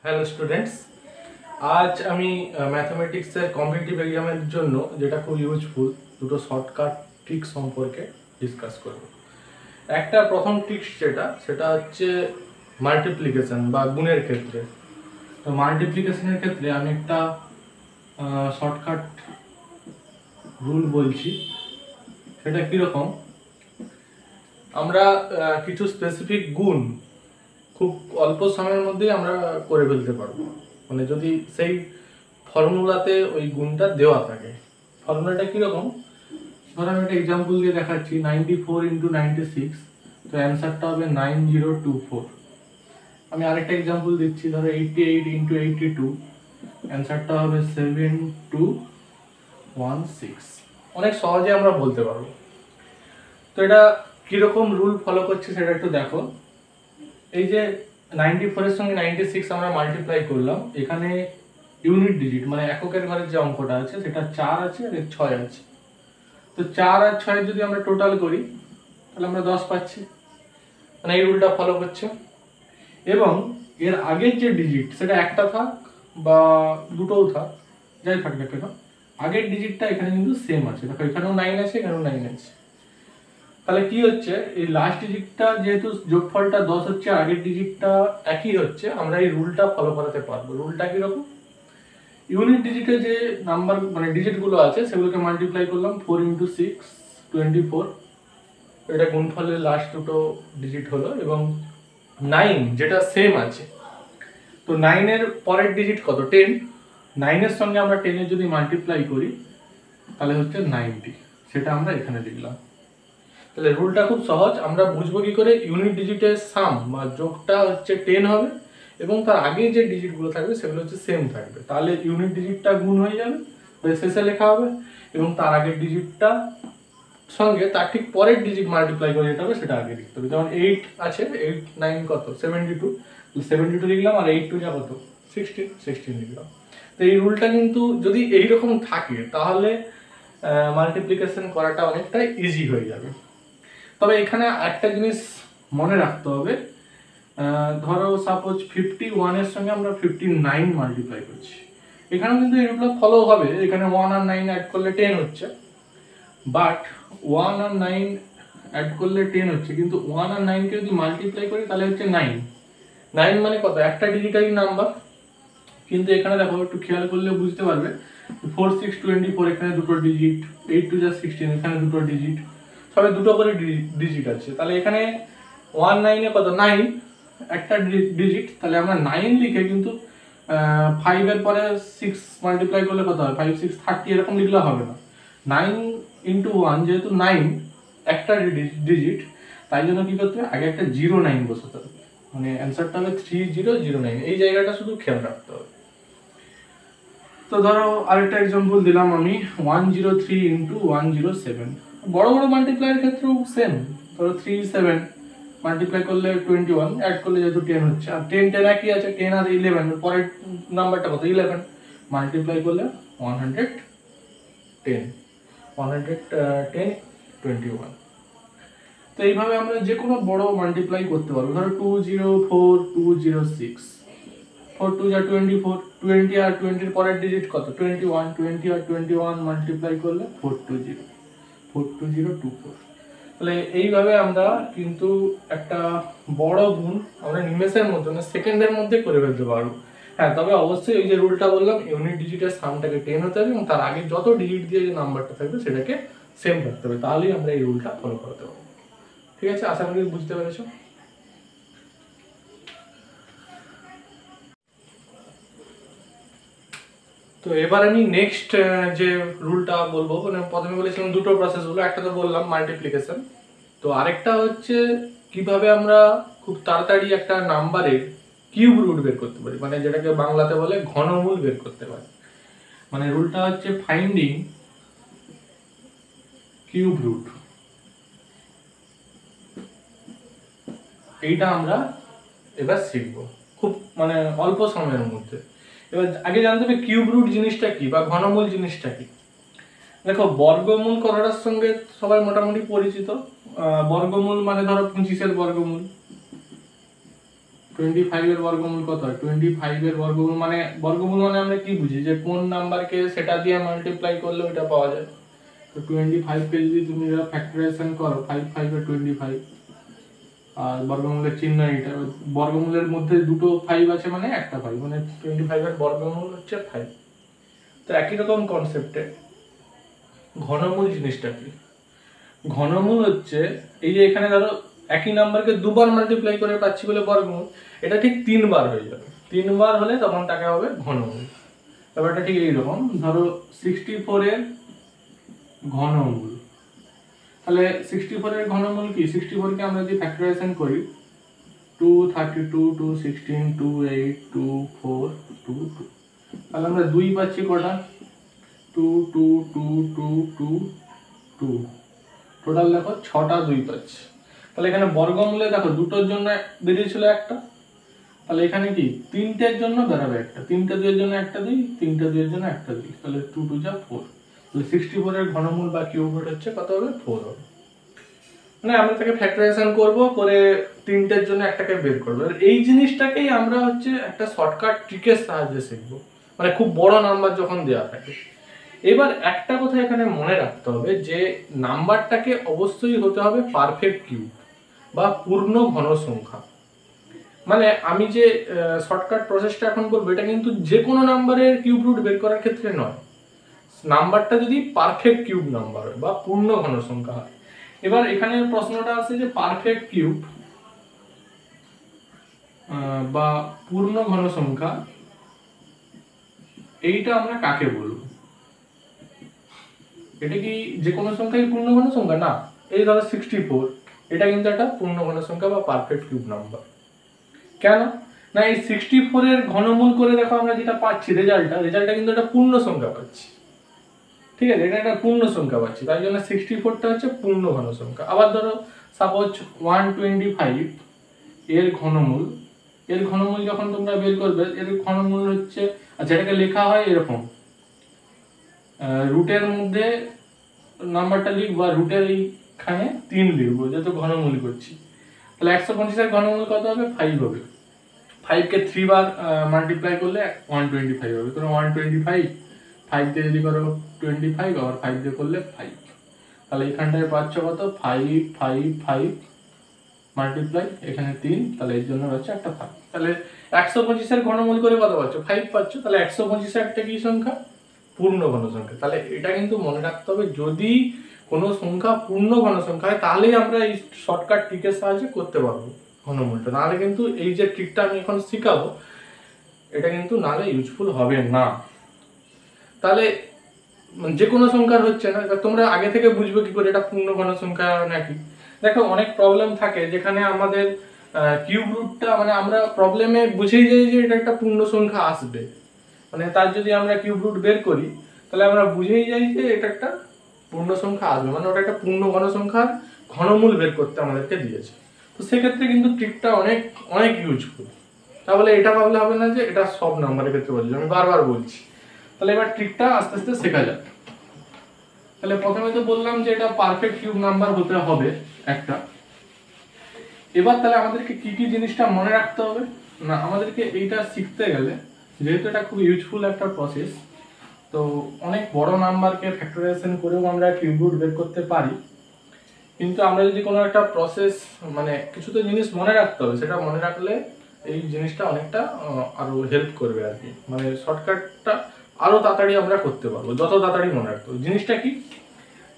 Hello students, আজ আমি ম্যাথমেটিক্সের competitive এক্সামের জন্য যেটা খুব ইউজফুল দুটো শর্টকাট ট্রিক সম্পর্কে ডিসকাস করব। একটা প্রথম ট্রিক্স সেটা হচ্ছে মাল্টিপ্লিকেশন বা গুণের ক্ষেত্রে। তো মাল্টিপ্লিকেশনের ক্ষেত্রে আমি একটা শর্টকাট রুল বলছি। সেটা কীরকম, আমরা কিছু স্পেসিফিক গুণ খুব অল্প সময়ের মধ্যেই আমরা করে ফেলতে পারবো, মানে যদি সেই ফর্মুলাতে ওই গুণটা দেওয়া থাকে। ফর্মুলাটা কীরকম, ধরো আমি একটা এক্সাম্পল দিয়ে দেখাচ্ছি। 94 ইন্টু 96, তো অ্যান্সারটা হবে 9024। আমি আরেকটা এক্সাম্পল দিচ্ছি, ধরো 88 ইন্টু 82, অ্যান্সারটা হবে 7216। অনেক সহজে আমরা বলতে পারবো। তো এটা কীরকম রুল ফলো করছে সেটা একটু দেখো। এই যে 94 এর সঙ্গে 96 আমরা মাল্টিপ্লাই করলাম, এখানে ইউনিট ডিজিট মানে এককের ঘরের যে অঙ্কটা আছে সেটা 4 আছে আর 6 আছে। তো 4 আর 6 যদি আমরা টোটাল করি তাহলে আমরা 10 পাচ্ছি, মানে এই রুলটা ফলো করছে। এবং এর আগের যে ডিজিট সেটা একটা থাক বা দুটোও থাক, যাই থাক না কেন, আগের ডিজিটটা এখানে কিন্তু সেম আছে। দেখো এখানেও 9 আছে, এখানেও 9 আছে। তাহলে কি হচ্ছে, এই লাস্ট ডিজিটটা যেহেতু যোগফলটা 10 হচ্ছে, আগের ডিজিটটা একই হচ্ছে, আমরা এই রুলটা ফলো করাতে পারবো। রুলটা কিরকম, ইউনিট ডিজিটে যে নাম্বার মানে ডিজিটগুলো আছে সেগুলোকে মাল্টিপ্লাই করলাম। 4 ইন্টু 6 24, এটা গুণফলের লাস্ট দুটো ডিজিট হলো। এবং 9 যেটা সেম আছে, তো 9 এর পরের ডিজিট কত, 10। 9 এর সঙ্গে আমরা 10 এর যদি মাল্টিপ্লাই করি তাহলে হচ্ছে 90, সেটা আমরা এখানে লিখলাম। তাহলে রুলটা খুব সহজ, আমরা বুঝবো কি করে, ইউনিট ডিজিটের সাম বা যোগটা হচ্ছে 10 হবে এবং তার আগে যে ডিজিটগুলো থাকবে সেগুলো হচ্ছে সেম থাকবে। তাহলে ইউনিট ডিজিটটা গুণ হয়ে যাবে, শেষে লেখা হবে, এবং তার আগের ডিজিটটা সঙ্গে তার ঠিক পরের ডিজিট মাল্টিপ্লাই করে যেটা হবে সেটা আগে লিখতে হবে। যেমন 8 আছে, 8 9 কত, 72, 72 লিখলাম, আর 8 2 যা কত, 16 লিখলাম। তো এই রুলটা কিন্তু যদি এইরকম থাকে তাহলে মাল্টিপ্লিকেশন করাটা অনেকটা ইজি হয়ে যাবে। তবে এখানে একটা জিনিস মনে রাখতে হবে, ধরো সাপোজ 51 এর সঙ্গে আমরা 59 মাল্টিপ্লাই করছি, এখানেও কিন্তু এই রুলটা ফলো হবে। এখানে 1 আর 9 অ্যাড করলে 10 হচ্ছে, বাট 1 আর 9 অ্যাড করলে 10 হচ্ছে, কিন্তু 1 আর 9 কে যদি মাল্টিপ্লাই করি তাহলে হচ্ছে 9। 9 মানে কত, একটা ডিজিটারি নাম্বার। কিন্তু এখানে দেখো একটু খেয়াল করলে বুঝতে পারবে, 4 6 24, এখানে দুটো ডিজিট, 8 2 যা 16, এখানে দুটো ডিজিট, সবে দুটো করে ডিজিট আছে। তাহলে এখানে 1 9 এ কত, 9 একটা ডিজিট। তাহলে আমরা 9 লিখে কিন্তু 5 এর পরে 6 মাল্টিপ্লাই করলে কত হয়, 5 6 30, এরকম লিখলে হবে না। 9 ইন্টু 1 যেহেতু 9 একটা ডিজিট, তাই জন্য কি করতে হবে, আগে একটা 09 বসাতে হবে, মানে অ্যান্সারটা হবে 3009। এই জায়গাটা শুধু খেয়াল রাখতে হবে। তো ধরো আরেকটা এক্সাম্পল দিলাম আমি, 103 ইন্টু 107। বড় বড় মাল্টিপ্লাইয়ের ক্ষেত্রেও সেম। ধরো 3 7 মাল্টিপ্লাই করলে 21, অ্যাড করলে যেহেতু 10 হচ্ছে, আর 10 10 একই আছে, 10 আর 11, পরের নাম্বারটা কত, 11, মাল্টিপ্লাই করলে 110, 110 21। তো এইভাবে আমরা যে কোনো বড় মাল্টিপ্লাই করতে পারবো। ধরো 204 206, 4 2 যা 24, 20 আর 20 এর পরের ডিজিট কত, 21, 20 আর 21 মাল্টিপ্লাই করলে 420 তাহলে এইভাবে আমরা কিন্তু একটা বড় গুণ আমরা নিমেষের মধ্যে, মানে সেকেন্ডের মধ্যে করে ফেলতে পারবো। হ্যাঁ, তবে অবশ্যই এই যে রুলটা বললাম, ইউনিট ডিজিটের সামটাকে 10 হতে হবে এবং তার আগে যত ডিজিট দিয়ে যে নাম্বারটা থাকবে সেটাকে সেম রাখতে হবে, তাহলেই আমরা এই রুলটা ফলো করতে পারবো। ঠিক আছে, আশা করি বুঝতে পেরেছো। তো এবার আমি নেক্সট যে রুলটা বলবো, মানে প্রথমে বলেছিলাম দুটো প্রসেস বলবো, একটা তো বললাম মাল্টিপ্লিকেশন, তো আরেকটা হচ্ছে কিভাবে আমরা খুব তাড়াতাড়ি একটা নাম্বারের কিউব রুট বের করতে পারি, মানে যেটাকে বাংলাতে বলে ঘনমূল বের করতে পারি। মানে রুলটা হচ্ছে ফাইন্ডিং কিউব রুট। এইটা আমরা এবার শিখবো খুব মানে অল্প সময়ের মধ্যে। এবার আগে জানতে হবে কিউব রুট জিনিসটা কি বা ঘনমূল জিনিসটা কি। দেখো, বর্গমূল করার সঙ্গে সবাই মোটামুটি পরিচিত। বর্গমূল মানে ধরো 25 এর বর্গমূল, 25 এর বর্গমূল কত হয়? 25 এর বর্গমূল মানে আমরা কি বুঝি যে কোন নাম্বারকে সেটা দিয়ে মাল্টিপ্লাই করলে ওটা পাওয়া যায়। তো 25 কে যদি তুমি ফ্যাক্টরাইজেশন করো 5 5 এর 25 আর বর্গমূলের চিহ্ন এটা, বর্গমূলের মধ্যে দুটো 5 আছে মানে একটা 5, মানে 25 এর বর্গমূল হচ্ছে 5। তো একই রকম কনসেপ্টে ঘনমূল জিনিসটা কি? ঘনমূল হচ্ছে এই যে এখানে ধরো একই নাম্বারকে দুবার মাল্টিপ্লাই করে পাচ্ছি বলে বর্গমূল, এটা ঠিক 3 বার হয়ে যাবে। 3 বার হলে তখন তাকে হবে ঘনমূল। ব্যাপারটা ঠিক এইরকম, ধরো 64 এর ঘনমূল, তাহলে 64 এর ঘনমূল কি? 64 কে আমরা যদি ফ্যাক্টরাইজেশন করি 232 216 28 24 22, তাহলে আমরা 2 পাচ্ছি কটা? 2 2 2 2 2 2, টোটাল দেখো 6টা 2 পাচ্ছি। তাহলে এখানে বর্গমূলে দেখো দুটোর জন্য বেরিয়েছিল একটা, তাহলে এখানে কি 3টের জন্য বেরাবে একটা, 3টে 2 এর জন্য একটা 2, 3টে 2 এর জন্য একটা 2, তাহলে 2 2 যা 4। তাহলে 64 এর ঘনমূল বা কিউব রুট হচ্ছে কত হবে? 4 হবে। মানে আমরা তাকে ফ্যাক্টরাইজেশন করব, করে 3টের জন্য একটাকে বের করব। আর এই জিনিসটাকেই আমরা হচ্ছে একটা শর্টকাট ট্রিকের সাহায্যে শিখব, মানে খুব বড় নাম্বার যখন দেওয়া থাকে। এবার একটা কথা এখানে মনে রাখতে হবে যে নাম্বারটাকে অবশ্যই হতে হবে পারফেক্ট কিউব বা পূর্ণ ঘন সংখ্যা। মানে আমি যে শর্টকাট প্রসেসটা এখন বলবো এটা কিন্তু যে কোনো নাম্বারের কিউব রুট বের করার ক্ষেত্রে নয়, নাম্বারটা যদি পারফেক্ট কিউব নাম্বার হয় বা পূর্ণ ঘন সংখ্যা হয়। এবার এখানে প্রশ্নটা আছে যে পারফেক্ট কিউব বা পূর্ণ ঘন সংখ্যা এইটা আমরা কাকে বলবো? এটা কি যে কোনো সংখ্যাই পূর্ণ ঘন সংখ্যা? না, এই ধরো 64, এটা কিন্তু একটা পূর্ণ ঘন সংখ্যা বা পারফেক্ট কিউব নাম্বার। কেন না, এই 64 এর ঘনমূল করে দেখো আমরা যেটা পাচ্ছি রেজাল্টটা কিন্তু একটা পূর্ণ সংখ্যা পাচ্ছি। ঠিক আছে, এটা একটা পূর্ণ সংখ্যা পাচ্ছি, তাই জন্য 64টা হচ্ছে পূর্ণ ঘন সংখ্যা। আবার ধরো সাপোজ 125 এর ঘনমূল, যখন তোমরা বের করবে এর ঘনমূল হচ্ছে, আচ্ছা এটাকে লেখা হয় এরকম, রুটের মধ্যে নাম্বারটা লিখবো আর রুটের এইখানে 3 লিখবো যেহেতু ঘনমূল করছি। তাহলে 125 এর ঘনমূল কত হবে? 5 হবে। 5 কে 3 বার মাল্টিপ্লাই করলে 125 হবে। তো 125 5 দিয়ে যদি করো 25 আর 5 দিয়ে করলে 5, তাহলে এখানটায় পাচ্ছ কত? 5 5 5 মাল্টিপ্লাই এখানে 3, তাহলে এর জন্য হচ্ছে একটা 5। তাহলে 125 এর ঘনমূল করে কত পাচ্ছ? 5 পাচ্ছ। তাহলে 125 একটা কি সংখ্যা? পূর্ণ ঘন সংখ্যা। তাহলে এটা কিন্তু মনে রাখতে হবে, যদি কোনো সংখ্যা পূর্ণ ঘন সংখ্যা হয় তাহলেই আমরা এই শর্টকাট ট্রিকের সাহায্যে করতে পারবো ঘনমূলটা, নাহলে কিন্তু এই যে ট্রিকটা আমি এখন শেখাবো এটা কিন্তু নাহলে ইউজফুল হবে না। তাহলে যে কোনো সংখ্যার হচ্ছে না, তোমরা আগে থেকে বুঝবে কি করে এটা পূর্ণ ঘন সংখ্যা নাকি? দেখো অনেক প্রবলেম থাকে যেখানে আমাদের কিউব রুটটা, মানে আমরা প্রবলেমে বুঝেই যাই যে এটা একটা পূর্ণ সংখ্যা আসবে, মানে তার যদি আমরা কিউব রুট বের করি তাহলে আমরা বুঝেই যাই যে এটা একটা পূর্ণ সংখ্যা আসবে, মানে ওটা একটা পূর্ণ ঘন সংখ্যার ঘনমূল বের করতে আমাদেরকে দিয়েছে। তো সেক্ষেত্রে কিন্তু ট্রিকটা অনেক অনেক ইউজফুল। তাহলে এটা ভাবলে হবে না যে এটা সব নাম্বারের ক্ষেত্রে বলছি, আমি বারবার বলছি। তাহলে এবার ট্রিকটা আস্তে আস্তে শেখা যাক। তাহলে প্রথমে তো বললাম যে এটা পারফেক্ট কিউব নাম্বার হতে হবে একটা। এবার তাহলে আমাদেরকে কি কি জিনিসটা মনে রাখতে হবে? না, আমাদেরকে এইটা শিখতে গেলে, যেহেতু এটা খুব ইউজফুল একটা প্রসেস, তো অনেক বড় নাম্বারকে ফ্যাক্টরাইজেশন করেও আমরা কিউব রুট বের করতে পারি। কিন্তু আমরা যদি কোনো একটা প্রসেস, মানে কিছু তো জিনিস মনে রাখতে হবে, সেটা মনে রাখলে এই জিনিসটা অনেকটা আরো হেল্প করবে আর কি, মানে শর্টকাটটা আরো তাড়াতাড়ি আমরা করতে পারবো যত তাড়াতাড়ি মনে রাখতে হবে। জিনিসটা কি?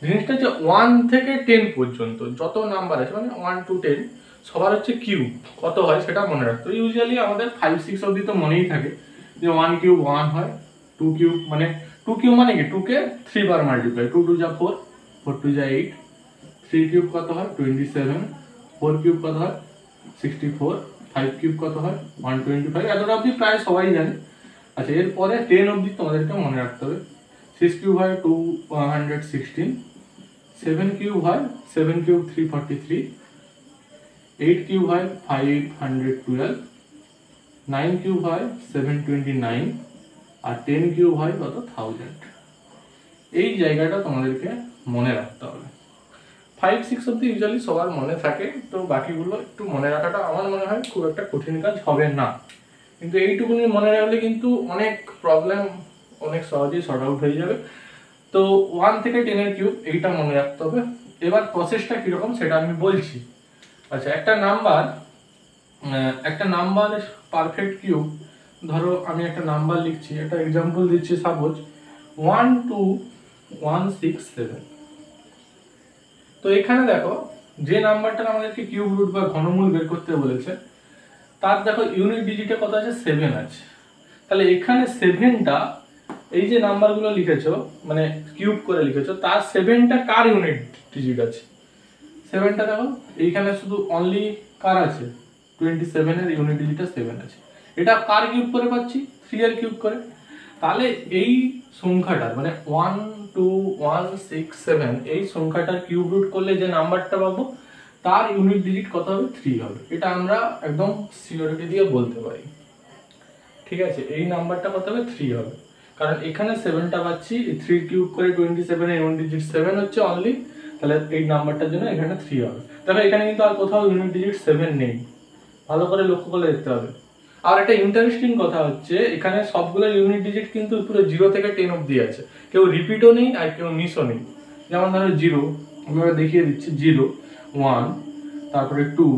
জিনিসটা হচ্ছে 1 থেকে 10 পর্যন্ত যত নাম্বার আছে, মানে 1 to 10 সবার হচ্ছে কিউব কত হয় সেটা মনে রাখতে হবে। ইউজুয়ালি আমাদের 5 6 অবধি তো মনেই থাকে যে 1 কিউব 1 হয়, 2 কিউব মানে 2 কিউব মানে কি 2 কে 3 বার মাল্টিপ্লাই, 2 2 যা 4, 4 2 যা 8, 3 কিউব কত হয় 27, 4 কিউব কত হয় 64, 5 কিউব কত হয় 125। এতটা অবধি প্রায় সবাই জানে। আচ্ছা, এরপরে 10 অবধি তোমাদেরকে মনে রাখতে হবে। 6 কিউব হয় 216, 7 কিউব হয় 7 কিউব 343, 8 কিউব হয় 512, 9 কিউব হয় 729 আর 10 কিউব হয় কত 1000। এই জায়গাটা তোমাদেরকে মনে রাখতে হবে। 5-6 অব্দি ইউজুয়ালি সবার মনে থাকে, তো বাকিগুলো একটু মনে রাখাটা আমার মনে হয় খুব একটা কঠিন কাজ হবে না, কিন্তু এইটুকুনি মনে রাখলে কিন্তু অনেক প্রবলেম অনেক সহজেই সর্ট আউট হয়ে যাবে। তো 1 থেকে 10 এর কিউব এইটা মনে রাখতে হবে। এবার প্রসেসটা কীরকম সেটা আমি বলছি। আচ্ছা, একটা নাম্বার পারফেক্ট কিউব, ধরো আমি একটা নাম্বার লিখছি, একটা এক্সাম্পল দিচ্ছি, সাপোজ 12167। তো এখানে দেখো যে নাম্বারটা আমাদেরকে কিউব রুট বা ঘনমূল বের করতে বলেছে, তার দেখো ইউনিট ডিজিটে কত আছে, 7 আছে। তাহলে এখানে 7টা, এই যে নাম্বারগুলো লিখেছো মানে কিউব করে লিখেছো, তার 7টা কার ইউনিট ডিজিট আছে? 7টা দেখো এইখানে শুধু অনলি কার আছে, 27 এর ইউনিট ডিজিটটা 7 আছে। এটা কার কিউব করে পাচ্ছি? 3 এর কিউব করে। তাহলে এই সংখ্যাটার মানে 12167 এই সংখ্যাটার কিউব রুট করলে যে নাম্বারটা পাবো তার ইউনিট ডিজিট কত হবে? 3 হবে। এটা আমরা একদম সিওরিটি দিয়ে বলতে পারি, ঠিক আছে? এই নাম্বারটা কত হবে? 3 হবে, কারণ এখানে 7টা পাচ্ছি, 3 কিউব করে 27 এর ইউনিট ডিজিট 7 হচ্ছে অনলি, তাহলে এই নাম্বারটার জন্য এখানে 3 হবে। তবে এখানে কিন্তু আর কোথাও ইউনিট ডিজিট 7 নেই, ভালো করে লক্ষ্য করে দেখতে হবে। আর একটা ইন্টারেস্টিং কথা হচ্ছে, এখানে সবগুলো ইউনিট ডিজিট কিন্তু পুরো 0 থেকে 10 অবধি আছে, কেউ রিপিটও নেই আর কেউ মিসও নেই। যেমন ধরো 0, আমরা দেখিয়ে দিচ্ছি, 0, 1, তারপরে 2,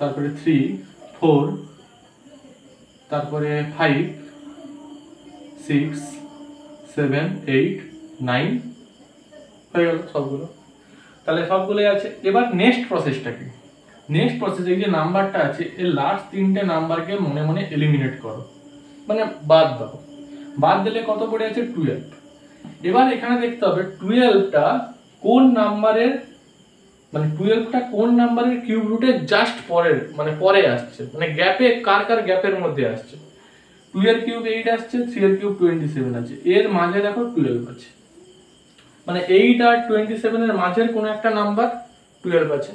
তারপরে 3, 4, তারপরে 5, 6, 7, 8, 9 হয়ে গেল সবগুলো। তাহলে সবগুলোই আছে। এবার নেক্সট প্রসেসটা কি? নেক্সট প্রসেস, এই যে নাম্বারটা আছে এর লাস্ট 3টে নাম্বারকে মনে মনে এলিমিনেট করো, মানে বাদ দাও। বাদ দিলে কত পড়ে আছে? 12। এবার এখানে দেখতে হবে 12টা কোন নাম্বারের, মানে 12টা কোন নাম্বারের কিউব রুটে জাস্ট পরের মানে পরে আসছে, মানে গ্যাপে কার কার গ্যাপের মধ্যে আসছে। 2 এর কিউব 8 আসছে, 3 এর কিউব 27 আছে, এর মাঝে দেখো 12 আছে, মানে 8 আর 27 এর মাঝের কোন একটা নাম্বার 12 আছে,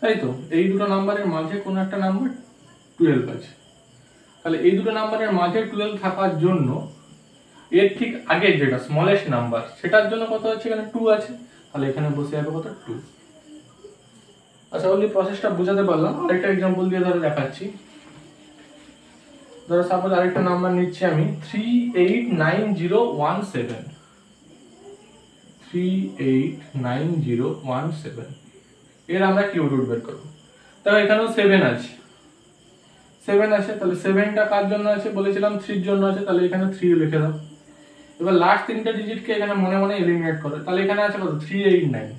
তাই তো? এই দুটো নাম্বারের মাঝে কোন একটা নাম্বার 12 আছে। তাহলে এই দুটো নাম্বারের মাঝে 12 থাকার জন্য এর ঠিক আগে যেটা স্মলেস্ট নাম্বার সেটার জন্য কত আছে? এখানে 2 আছে, তাহলে এখানে বসে যাবে কত? 2। আচ্ছা, বলি প্রসেসটা বোঝাতে পারলাম। আরেকটা एग्जांपल দিয়ে ধরে দেখাচ্ছি। ধরো সাপোজ আরেকটা নাম্বার নিচ্ছি আমি, 389017। 389017 এর আমরা কিউব রুট বের করব। তাহলে এখানেও 7 আছে, 7 আছে, তাহলে 7টা কার জন্য আছে? বলেছিলাম 3 এর জন্য আছে, তাহলে এখানে 3 লিখে দাও। এবার লাস্ট 3টা ডিজিটকে এখানে মনে মনে এলিমিনেট করো, তাহলে এখানে আছে কত? 389।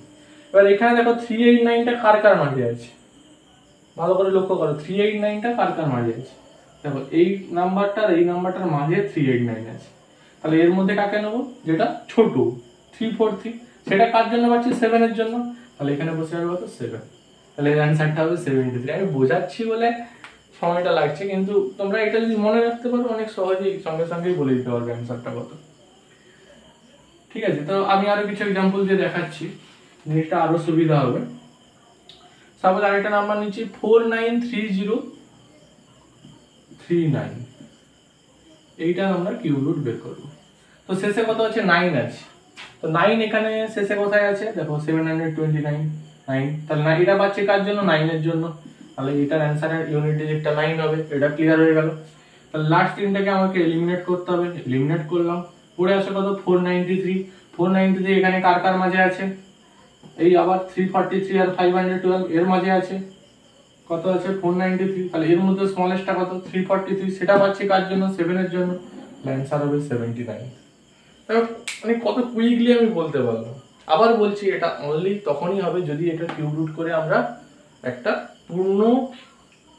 এবার এখানে দেখো 389টা কার কার মাঝে আছে, ভালো করে লক্ষ্য করো, 389টা কার কার মাঝে আছে। দেখো এই নাম্বারটা আর এই নাম্বারটার মাঝে 389 আছে, তাহলে এর মধ্যে কাকে নেব? যেটা ছোট, 343, সেটা কার জন্য পাচ্ছি? 7 এর জন্য, তাহলে এখানে বসে যাবে কত? 7। তাহলে এর অ্যানসারটা হবে 73। আমি বোঝাচ্ছি বলে সময়টা লাগছে, কিন্তু তোমরা এটা যদি মনে রাখতে পারো অনেক সহজেই সঙ্গে সঙ্গেই বলে দিতে পারবে অ্যানসারটা কত। ঠিক আছে, তো আমি আরো কিছু एग्जांपल দিয়ে দেখাচ্ছি, জিনিসটা আরো সুবিধা হবে। সাপোজ আরেকটা নাম্বার নিচ্ছি 493039, এইটা আমরা কিউব রুট বের করব। তো শেষে কত আছে? 9 আছে, তো 9 এখানে শেষে কোথায় আছে? দেখো 729, 9, তাহলে না এটা পাচ্ছি কার জন্য? 9 এর জন্য, তাহলে এটার অ্যানসারের ইউনিট ডিজিটটা 9 হবে। এটা ক্লিয়ার হয়ে গেল। তাহলে লাস্ট তিনটাকে আমাকে এলিমিনেট করতে হবে, এলিমিনেট করলাম, পড়ে আসে কত? 493। 493 এখানে কার কার মাঝে আছে? এই আবার 343 আর 512 এর মাঝে আছে, কত আছে? 493। তাহলে এর মধ্যে স্মলেস্টটা কত? 343, সেটা পাচ্ছি কার জন্য? 7 এর জন্য, অ্যানসার হবে 79। মানে কত কুইকলি আমি বলতে পারলাম। আবার বলছি, এটা অনলি তখনই হবে যদি এটা কিউব রুট করে আমরা একটা পূর্ণ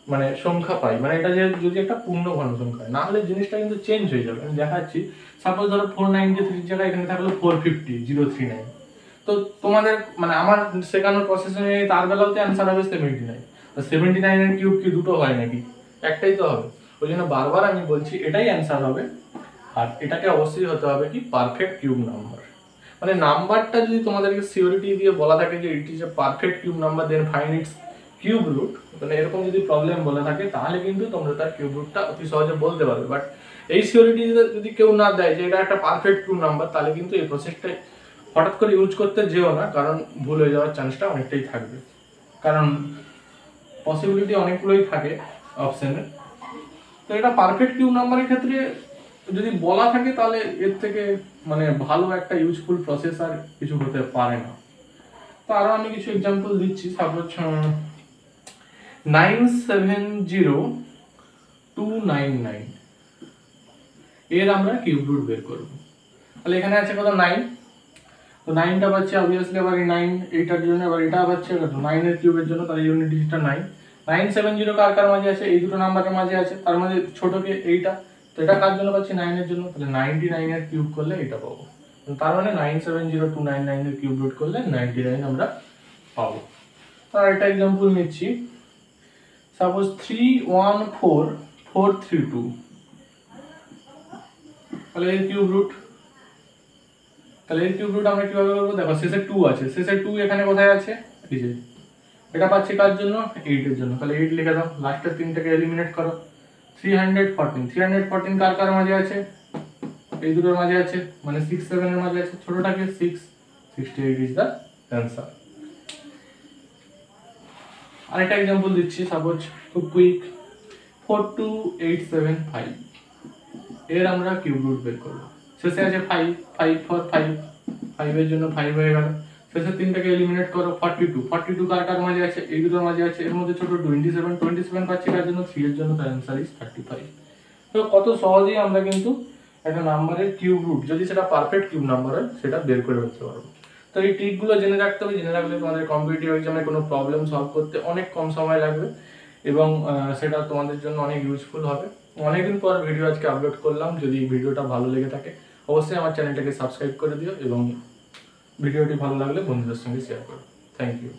মানে সংখ্যা পাই, মানে এটা যদি একটা পূর্ণ ঘন সংখ্যা হয়, না হলে জিনিসটা কিন্তু চেঞ্জ হয়ে যাবে। আমি দেখাচ্ছি, সাপোজ ধরো 493 জায়গায় এখানে থাকলো 450039, তো তোমাদের মানে আমার শেখানোর প্রসেসে তার বেলাতে অ্যান্সার হবে 79। তো 79 এর কিউব কি দুটো হয় নাকি? একটাই তো হবে। ওই জন্য বারবার আমি বলছি এটাই অ্যান্সার হবে, আর এটাকে অবশ্যই হতে হবে কি? Perfect cube number. মানে নাম্বারটা যদি তোমাদেরকে সিওরিটি দিয়ে বলা থাকে যে it is a perfect cube number, then find its cube root, মানে এরকম যদি প্রবলেম বলা থাকে তাহলে কিন্তু তোমরা তার কিউব রুটটা অতি সহজে বলতে পারবে। বাট এই সিওরিটি যদি কেউ না দেয় যে এটা একটা পারফেক্ট কিউব নাম্বার, তাহলে কিন্তু এই প্রসেসটা হঠাৎ করে ইউজ করতে যেও না, কারণ ভুল হয়ে যাওয়ার চান্সটা অনেকটাই থাকবে, কারণ পসিবিলিটি অনেকগুলোই থাকে অপশানে। তো এটা পারফেক্ট কিউব নাম্বারের ক্ষেত্রে যদি বলা থাকে তাহলে এর থেকে মানে ভালো একটা ইউজফুল প্রসেস আর কিছু হতে পারে না। তো আরও আমি কিছু এক্সাম্পল দিচ্ছি। সাপোজ 970,299 এর আমরা কিউব রুট বের করবো। তাহলে এখানে আছে কত 9, তো 9টা পাচ্ছি অবভিয়াসলি, আবার এই 9 এইটার জন্য, আবার এটা পাচ্ছে কত 9 এর কিউবের জন্য, তাহলে ইউনিট ডিজিটটা 9। 970 কার কার মাঝে আছে, এই দুটো নাম্বারের মাঝে আছে, তার মাঝে ছোটকে এইটা, তো এটা কার জন্য পাচ্ছি 9 এর জন্য, তাহলে 99 এর কিউব করলে এটা পাবো। তার মানে 970,299 এর কিউব রুট করলে 99 আমরা পাবো। তার একটা এক্সাম্পল নিচ্ছি। সাপোজ 314,432, তাহলে এর কিউব রুট। তাহলে এর কিউব রুট আমরা কিভাবে করবো, দেখো শেষে 2 আছে, শেষে 2 এখানে কোথায় আছে, এই যে এটা পাচ্ছি কার জন্য, 8 এর জন্য, তাহলে 8 লিখে দাও, লাস্টের তিনটাকে এলিমিনেট করো। 314 কার কার মাঝে আছে, এই দুটোর মাঝে আছে, মানে 6 7 এর মাঝে আছে, ছোটটাকে 6, 68 ইজ দ্য অ্যান্সার। আরেকটা एग्जांपल দিচ্ছি, সাপোজ খুব কুইক 42875 এর আমরা কিউব রুট বের করব। শেষে আছে 5, 5 4 5, 5 এর জন্য 5 হয়ে গেল, শেষে তিনটাকে এলিমিনেট করো। 42 কার কার মাঝে আছে, এই দুটোর মাঝে আছে, এর মধ্যে ছোট 27 পাচ্ছি কার জন্য, 3 এর জন্য, তার অ্যান্সার ইজ 35। তো কত সহজেই আমরা কিন্তু একটা নাম্বারের কিউব রুট, যদি সেটা পারফেক্ট কিউব নাম্বার হয়, সেটা বের করে ফেলতে পারবো। তো এই ট্রিকগুলো জেনে রাখতে হবে, জেনে রাখলে তোমাদের কম্পিটিটিভ এক্সামে কোনো প্রবলেম সলভ করতে অনেক কম সময় লাগবে এবং সেটা তোমাদের জন্য অনেক ইউজফুল হবে। অনেকদিন পর ভিডিও আজকে আপলোড করলাম। যদি ভিডিওটা ভালো লেগে থাকে অবশ্যই আমার চ্যানেলটাকে সাবস্ক্রাইব করে দিও এবং ভিডিওটি ভালো লাগলে বন্ধুদের সঙ্গে শেয়ার করো। Thank you.